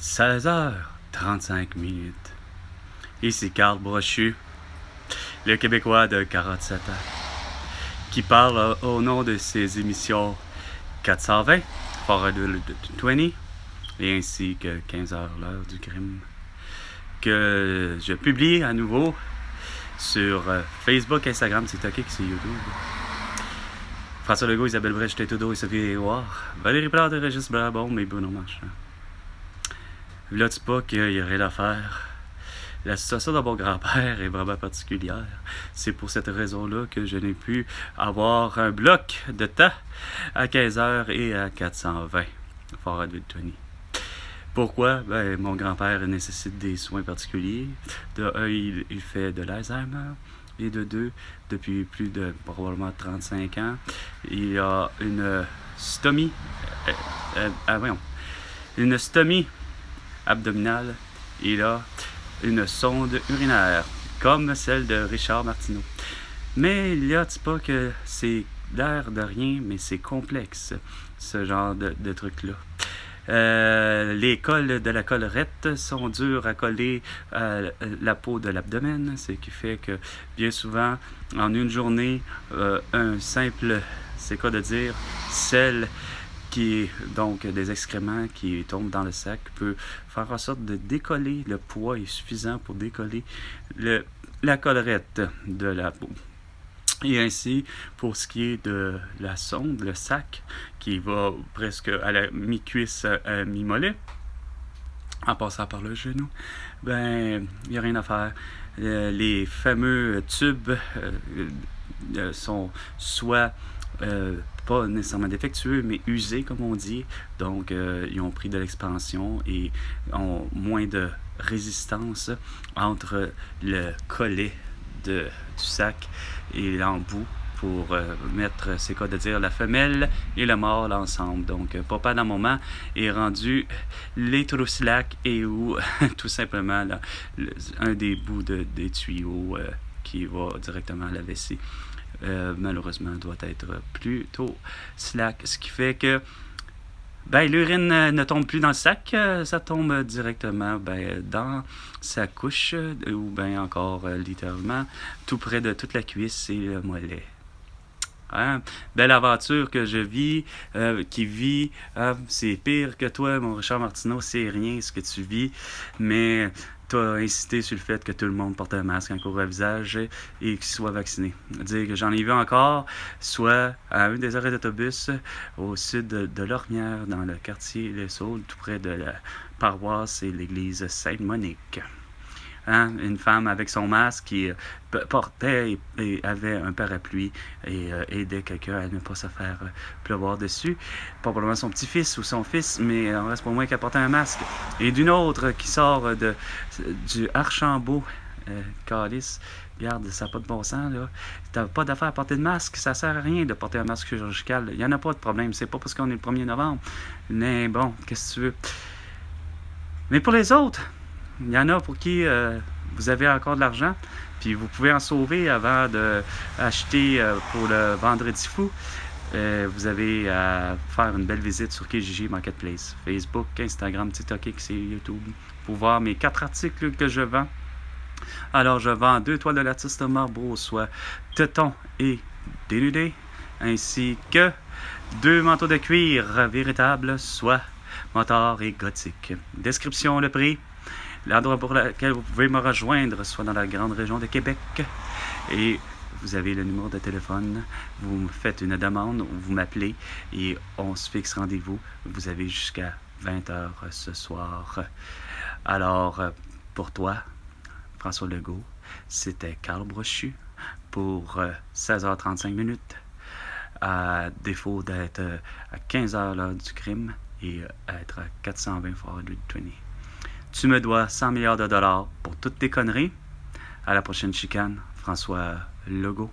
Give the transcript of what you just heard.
16h35. Ici Carl Brochu, le Québécois de 47 ans, qui parle au nom de ses émissions 420, Forward 20, et ainsi que 15h l'heure du crime, que je publie à nouveau sur Facebook, Instagram, TikTok et sur YouTube. François Legault, Isabelle Brèche, Tétoudo et Sophie Éouard, Valérie Plante, Régis Brabon et Bruno Marchand. Là, tu pas qu'il n'y a rien à faire. La situation de mon grand-père est vraiment particulière. C'est pour cette raison-là que je n'ai pu avoir un bloc de temps à 15h et à 420. Forward 20. Pourquoi? Ben, mon grand-père nécessite des soins particuliers. De un, il fait de l'Alzheimer. Et de deux, depuis plus de probablement 35 ans, il a une stomie. Une stomie abdominale. Il a une sonde urinaire, comme celle de Richard Martineau. Mais il y a pas que c'est l'air de rien, mais c'est complexe, ce genre de truc-là. Les cols de la collerette sont durs à coller à la peau de l'abdomen, ce qui fait que bien souvent, en une journée, un simple, c'est quoi de dire, sel qui est donc des excréments qui tombent dans le sac peut faire en sorte de décoller. Le poids est suffisant pour décoller la collerette de la peau. Et ainsi, pour ce qui est de la sonde, le sac, qui va presque à la mi-cuisse, à mi-mollet, en passant par le genou, ben, il n'y a rien à faire. Les fameux tubes sont soit pas nécessairement défectueux, mais usés, comme on dit. Donc, ils ont pris de l'expansion et ont moins de résistance entre le collet du sac et l'embout pour mettre, c'est quoi de dire, la femelle et le mâle ensemble. Donc, papa, dans le moment, est rendu les trousses-lacs et ou tout simplement là, un des bouts des tuyaux qui va directement à la vessie. Malheureusement, doit être plutôt slack, ce qui fait que ben, l'urine ne tombe plus dans le sac, ça tombe directement dans sa couche, ou bien encore littéralement tout près de toute la cuisse et le mollet. Hein? Belle aventure que je vis, qui vit, c'est pire que toi, mon Richard Martineau, c'est rien ce que tu vis, mais tu as insisté sur le fait que tout le monde porte un masque, un couvre-visage et qu'il soit vacciné. Dire que j'en ai vu encore, soit à un des arrêts d'autobus au sud de Lormière, dans le quartier Les Saules, tout près de la paroisse et l'église Sainte-Monique. Hein? Une femme avec son masque qui portait et avait un parapluie et aidait quelqu'un à ne pas se faire pleuvoir dessus. Probablement son petit-fils ou son fils, mais il en reste pas moins qu'elle portait un masque. Et d'une autre qui sort du Archambault, Calice. Regarde, ça n'a pas de bon sens, là. T'as pas d'affaire à porter de masque, ça sert à rien de porter un masque chirurgical. Il n'y en a pas de problème, c'est pas parce qu'on est le 1er novembre. Mais bon, qu'est-ce que tu veux? Mais pour les autres, il y en a pour qui vous avez encore de l'argent, puis vous pouvez en sauver avant d'acheter pour le Vendredi fou. Vous avez à faire une belle visite sur Kijiji Marketplace, Facebook, Instagram, TikTok et YouTube, pour voir mes 4 articles que je vends. Alors, je vends 2 toiles de l'artiste Marlboro, soit Teton et Dénudé, ainsi que 2 manteaux de cuir véritables, soit Motard et Gothique. Description, le prix. L'endroit pour lequel vous pouvez me rejoindre, soit dans la grande région de Québec. Et vous avez le numéro de téléphone. Vous me faites une demande, vous m'appelez et on se fixe rendez-vous. Vous avez jusqu'à 20h ce soir. Alors, pour toi, François Legault, c'était Carl Brochu pour 16h35. À défaut d'être à 15h l'heure du crime et être à 420 Forward 20. Tu me dois 100 milliards de dollars pour toutes tes conneries. À la prochaine chicane, François Legault.